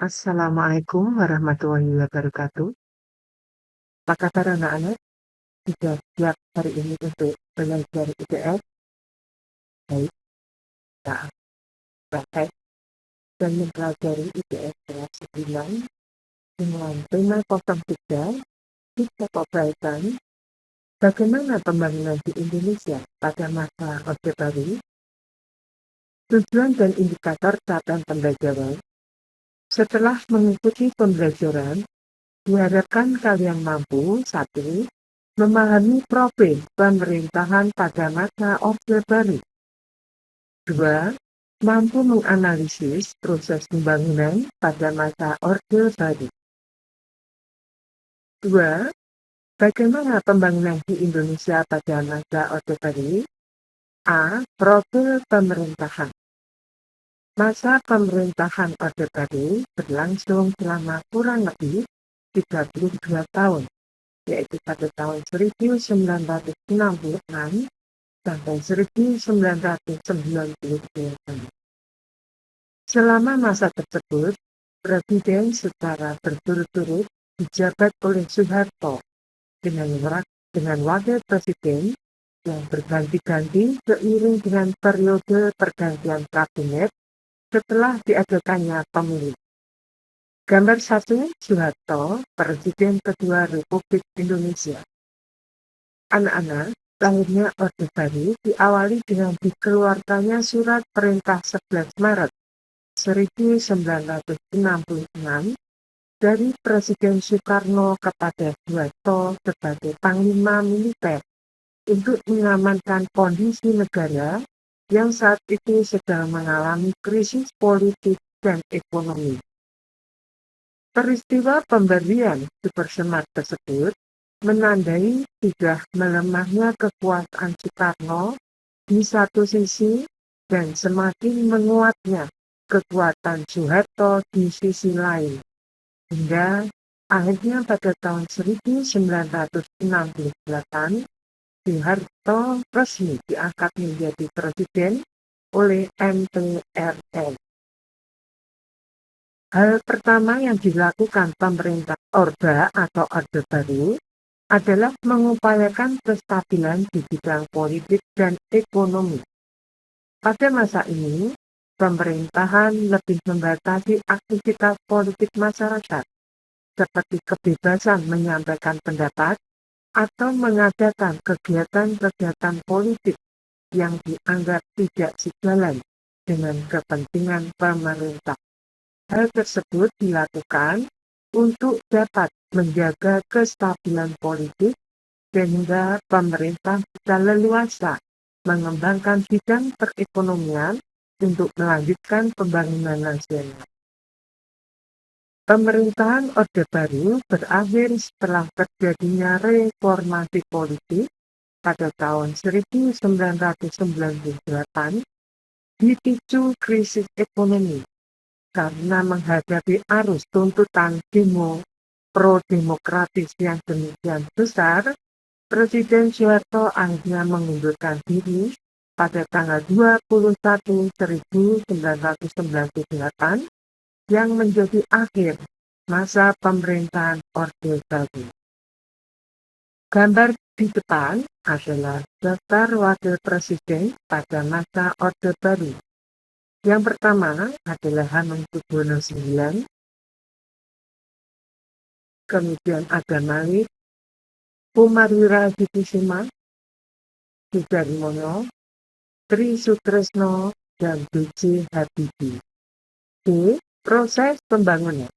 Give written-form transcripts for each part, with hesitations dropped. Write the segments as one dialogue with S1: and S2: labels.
S1: Assalamualaikum warahmatullahi wabarakatuh. Apa kabar anak-anak? Sudah siap hari ini untuk belajar IPS? Baik, kita praktek dan mempelajari IPS kelas 9 dengan tema 03 kita Perbaikan bagaimana pembangunan di Indonesia pada masa Orde Baru, tujuan dan indikator capaian pembelajaran. Setelah mengikuti pembelajaran, diharapkan kalian mampu 1. Memahami profil pemerintahan pada masa Orde Baru. 2. Mampu menganalisis proses pembangunan pada masa Orde Baru. 2. Bagaimana pembangunan di Indonesia pada masa Orde Baru? A. Profil pemerintahan. Masa pemerintahan Orde Baru berlangsung selama kurang lebih 32 tahun. Yaitu pada tahun 1966 sampai 1998. Selama masa tersebut, Presiden secara berturut-turut dijabat oleh Soeharto dengan Wakil Presiden yang berganti-ganti seiring dengan periode pergantian kabinet setelah diadakannya pemilu. Gambar 1, Soeharto, Presiden kedua Republik Indonesia. Anak-anak, lahirnya Orde Baru diawali dengan dikeluarkannya Surat Perintah 11 Maret 1966 dari Presiden Soekarno kepada Soeharto sebagai Panglima Militer untuk mengamankan kondisi negara yang saat itu sedang mengalami krisis politik dan ekonomi. Peristiwa pemberian Supersemar tersebut menandai sudah melemahnya kekuasaan Soekarno di satu sisi dan semakin menguatnya kekuatan Soeharto di sisi lain. Hingga akhirnya pada tahun 1968, Soeharto resmi diangkat menjadi presiden oleh MPRI. Hal pertama yang dilakukan pemerintah Orde atau Orde Baru adalah mengupayakan kestabilan di bidang politik dan ekonomi. Pada masa ini, pemerintahan lebih membatasi aktivitas politik masyarakat, seperti kebebasan menyampaikan pendapat atau mengadakan kegiatan-kegiatan politik yang dianggap tidak sejalan dengan kepentingan pemerintah. Hal tersebut dilakukan untuk dapat menjaga kestabilan politik sehingga pemerintah bisa leluasa mengembangkan bidang perekonomian untuk melanjutkan pembangunan nasional. Pemerintahan Orde Baru berakhir setelah terjadinya reformasi politik pada tahun 1998 dipicu krisis ekonomi. Karena menghadapi arus tuntutan demo pro-demokratis yang demikian besar, Presiden Soeharto akhirnya mengundurkan diri pada tanggal 21 1998 yang menjadi akhir masa pemerintahan Orde Baru. Gambar di depan adalah daftar wakil presiden pada masa Orde Baru. Yang pertama adalah Hamengkubuwono IX, kemudian ada Malik, Umar Wiradikusuma, Sudarmono, Tri Sutresno, dan B.J. Habibie. D. Proses pembangunan.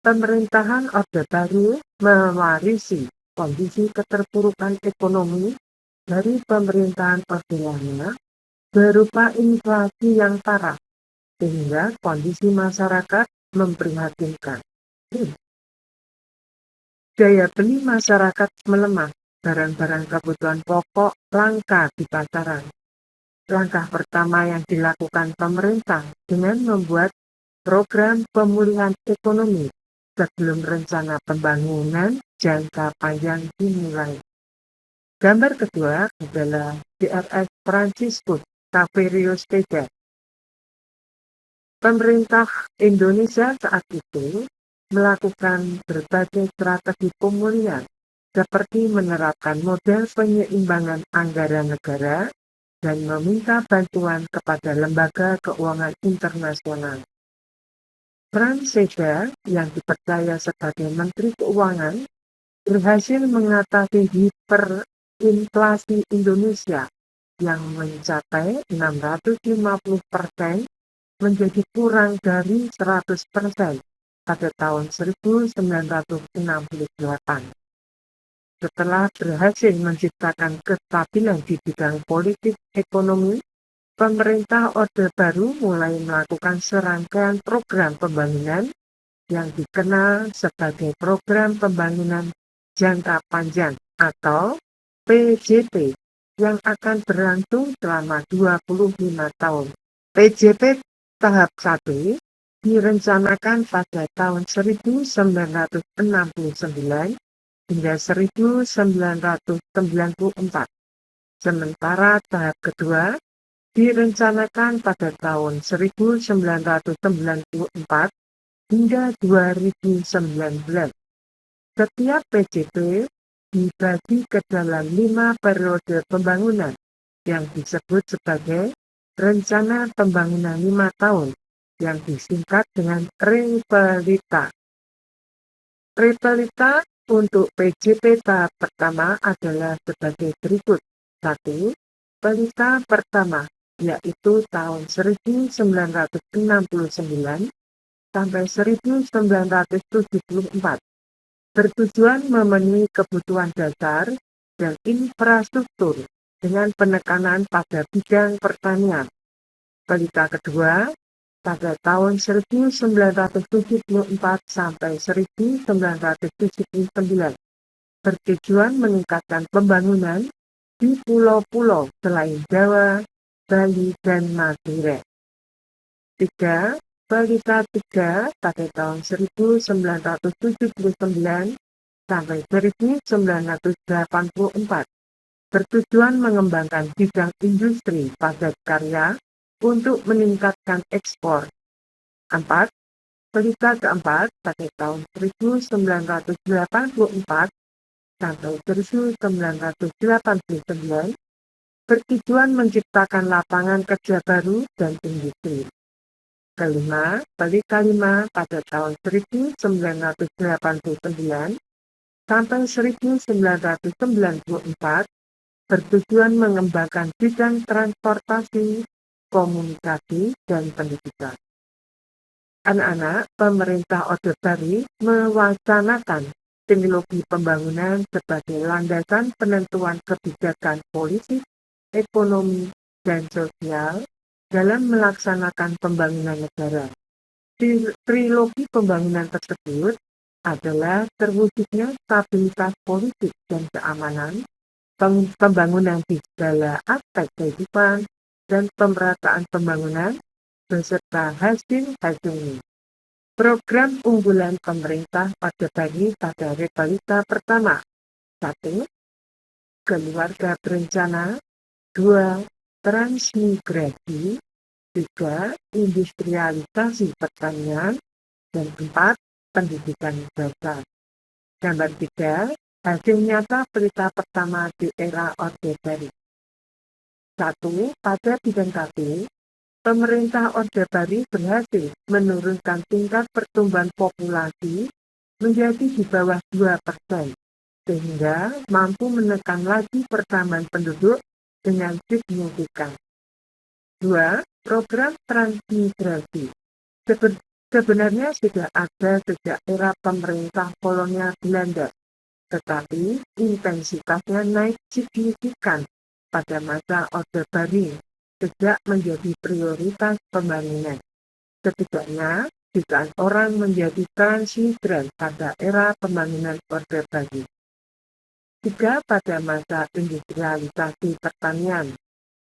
S1: Pemerintahan Orde Baru mewarisi kondisi keterpurukan ekonomi dari pemerintahan Orde Lama berupa inflasi yang parah, sehingga kondisi masyarakat memprihatinkan. Daya beli masyarakat melemah, barang-barang kebutuhan pokok langka di pasaran. Langkah pertama yang dilakukan pemerintah dengan membuat program pemulihan ekonomi sebelum rencana pembangunan jangka panjang dimulai. Gambar kedua adalah DRS Franciscus Saverio Stega. Pemerintah Indonesia saat itu melakukan berbagai strategi pemulihan seperti menerapkan model penyeimbangan anggaran negara dan meminta bantuan kepada lembaga keuangan internasional. Franz Seger yang dipercaya sebagai Menteri Keuangan berhasil mengatasi hiperinflasi Indonesia yang mencapai 650% menjadi kurang dari 100% pada tahun 1968. Setelah berhasil menciptakan kestabilan di bidang politik ekonomi, pemerintah Orde Baru mulai melakukan serangkaian program pembangunan yang dikenal sebagai Program Pembangunan Jangka Panjang atau PJP yang akan berlangsung selama 25 tahun. PJP tahap 1 direncanakan pada tahun 1969 hingga 1994. Sementara tahap kedua direncanakan pada tahun 1994 hingga 2019. Setiap PJP dibagi ke dalam 5 periode pembangunan yang disebut sebagai Rencana Pembangunan 5 tahun yang disingkat dengan REPELITA. REPELITA untuk PJP tahap pertama adalah sebagai berikut. 1. Pelita pertama, yaitu tahun 1969 sampai 1974, bertujuan memenuhi kebutuhan dasar dan infrastruktur dengan penekanan pada bidang pertanian. Pelita kedua, pada tahun 1974 sampai 1979, bertujuan meningkatkan pembangunan di pulau-pulau selain Jawa, Bali, dan Madura. 3. Pelita 3 pada tahun 1979 sampai 1984, bertujuan mengembangkan bidang industri padat karya untuk meningkatkan ekspor. 4. Pelita keempat pada tahun 1984 sampai 1989, bertujuan menciptakan lapangan kerja baru dan industri. Kelima, pelita 5 pada tahun 1989 sampai 1994, bertujuan mengembangkan bidang transportasi, komunikasi, dan pendidikan. Anak-anak, pemerintah Orde Baru mewacanakan trilogi pembangunan sebagai landasan penentuan kebijakan politik, ekonomi, dan sosial dalam melaksanakan pembangunan negara. Trilogi pembangunan tersebut adalah terwujudnya stabilitas politik dan keamanan, pembangunan di segala aspek kehidupan, dan pemerataan pembangunan beserta hasil-hasilnya. Program unggulan pemerintah Orde Baru pada Repelita pertama. 1. Keluarga berencana. 2. Transmigrasi. 3. Industrialisasi pertanian. Dan 4. Pendidikan dasar. Gambar 3. Hasil nyata pelita pertama di era Orde Baru. 1. Pada bidang KP, pemerintah Orde Baru berhasil menurunkan tingkat pertumbuhan populasi menjadi di bawah 2%, sehingga mampu menekan laju pertambahan penduduk dengan signifikan. 2. Program transmigrasi. Sebenarnya sudah ada sejak era pemerintah kolonial Belanda, tetapi intensitasnya naik signifikan pada masa Orde Baru sejak menjadi prioritas pembangunan. Setidaknya, jutaan orang menjadi transmigran pada era pembangunan Orde Baru. 3. Pada masa industrialisasi pertanian,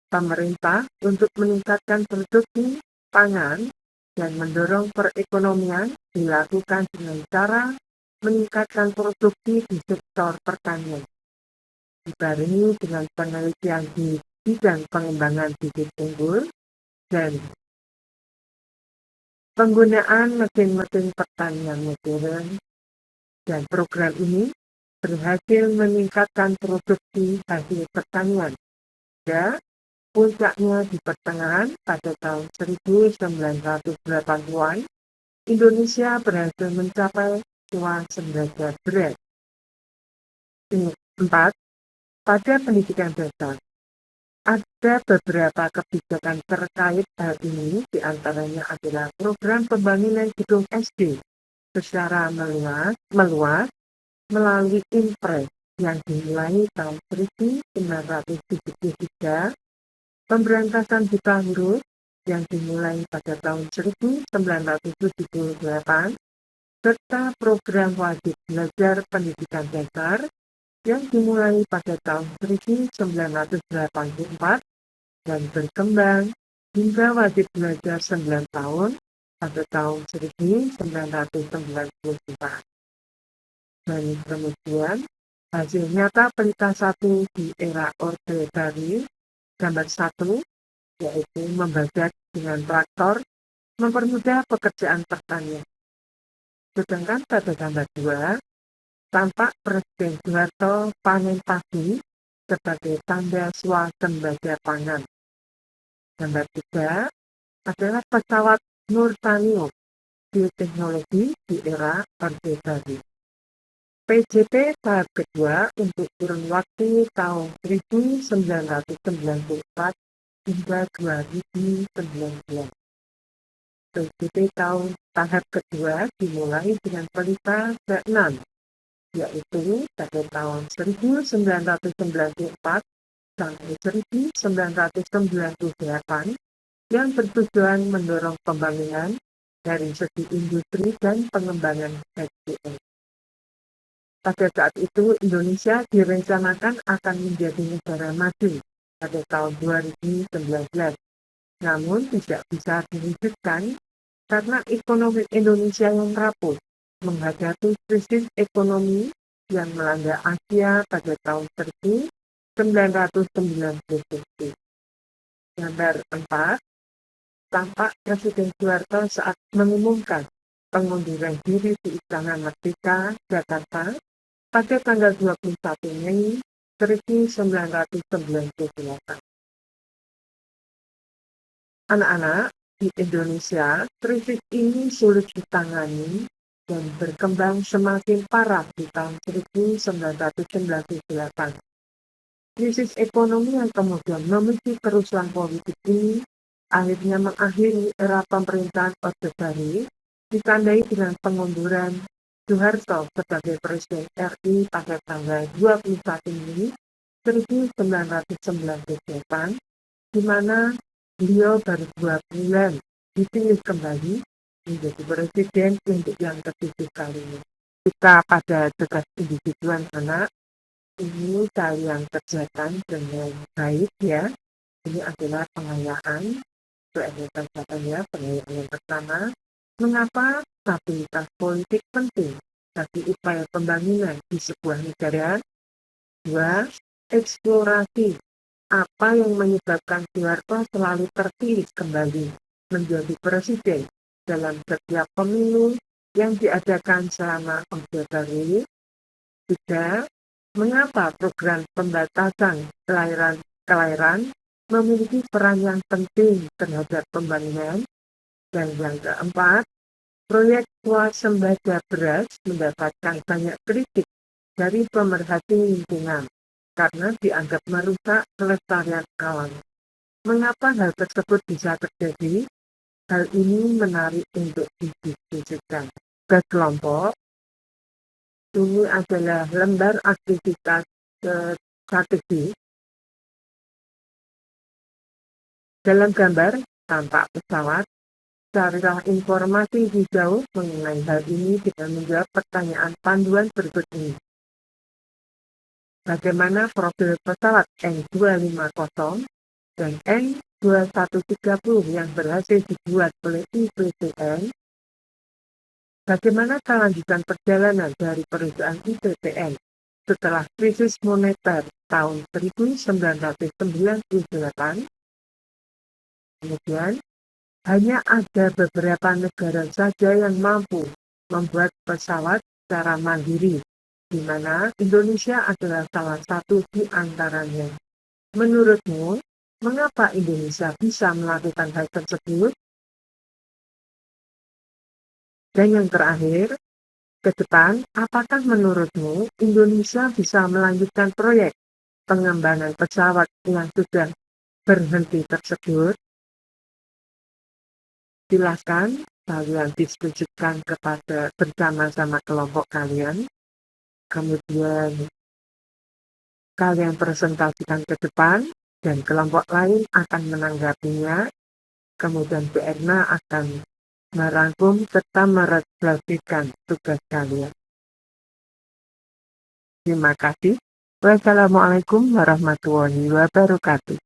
S1: pemerintah untuk meningkatkan produksi pangan dan mendorong perekonomian dilakukan dengan cara meningkatkan produksi di sektor pertanian, dibarengi dengan penelitian di bidang pengembangan bibit unggul dan penggunaan mesin-mesin pertanian modern, dan program ini berhasil meningkatkan produksi hasil pertanian. Ya, puncaknya di pertengahan pada tahun 1980-an, Indonesia berhasil mencapai swasembada beras. 4. Pada pendidikan dasar, ada beberapa kebijakan terkait hal ini, diantaranya adalah program pembangunan gedung SD secara meluas melalui Impres yang dimulai tahun 1973, pemberantasan buta huruf yang dimulai pada tahun 1978, serta program wajib belajar pendidikan dasar yang dimulai pada tahun 1984 dan berkembang hingga wajib belajar 9 tahun pada tahun 1994. Dan kemudian hasil nyata pelita 1 di era Orde Baru, gambar 1, yaitu membajak dengan traktor mempermudah pekerjaan pertanian. Sedangkan pada gambar 2, tampak Presiden Soeharto panen padi sebagai tanda swasembada pangan. Gambar 3 adalah pesawat Nurtanio, bioteknologi di era Orde Baru. PJP tahap kedua untuk kurun waktu tahun 1994 hingga 2019. PJP tahap kedua dimulai dengan pelita ke-6, yaitu pada tahun 1994 sampai 1998, yang bertujuan mendorong pembangunan dari segi industri dan pengembangan SDM. Pada saat itu, Indonesia direncanakan akan menjadi negara maju pada tahun 2019, namun tidak bisa diwujudkan karena ekonomi Indonesia yang rapuh menghadapi krisis ekonomi yang melanda Asia pada tahun 1990. Gambar 4, tampak Presiden Soeharto saat mengumumkan pengunduran diri di Istana Merdeka, Jakarta pada tanggal 21 Mei 1998. Anak-anak, di Indonesia, krisis ini sulit ditangani dan berkembang semakin parah di tahun 1998. Krisis ekonomi yang kemudian memicu kerusuhan politik ini akhirnya mengakhiri era pemerintahan Orde Baru, ditandai dengan pengunduran Soeharto sebagai Presiden RI pada tanggal 21 Mei 1998, di mana beliau baru 2 bulan dipilih kembali menjadi presiden untuk yang ke-7 kalinya. Kita pada tugas individuan anak ini kalian kerjakan dengan baik ya. Ini adalah pengayaan. Pengayaan yang pertama, mengapa stabilitas politik penting bagi upaya pembangunan di sebuah negara. 2. Eksplorasi, apa yang menyebabkan Soeharto selalu terpilih kembali menjadi presiden dalam setiap pemilu yang diadakan selama Orde Baru. 3. Mengapa program pembatasan kelahiran memiliki peran yang penting terhadap pembangunan. Dan yang keempat, proyek swasembada beras mendapatkan banyak kritik dari pemerhati lingkungan karena dianggap merusak kelestarian alam. Mengapa hal tersebut bisa terjadi? Hal ini menarik untuk didiskusikan. Kelompok ini adalah lembar aktivitas strategis. Dalam gambar tampak pesawat. Carilah informasi hijau mengenai hal ini dengan menjawab pertanyaan panduan berikut ini. Bagaimana profil pesawat N250 dan N2130 yang berhasil dibuat oleh IPTN? Bagaimana kelanjutan perjalanan dari perusahaan IPTN setelah krisis moneter tahun 1998? Kemudian, Hanya ada beberapa negara saja yang mampu membuat pesawat secara mandiri, di mana Indonesia adalah salah satu di antaranya. Menurutmu, mengapa Indonesia bisa melakukan hal tersebut? Dan yang terakhir, ke depan, apakah menurutmu Indonesia bisa melanjutkan proyek pengembangan pesawat yang sudah berhenti tersebut? Silakan kalian diskusikan kepada bersama-sama kelompok kalian, kemudian kalian presentasikan ke depan, dan kelompok lain akan menanggapinya, kemudian Bu Erna akan merangkum serta merefleksikan tugas kalian. Terima kasih. Wassalamualaikum warahmatullahi wabarakatuh.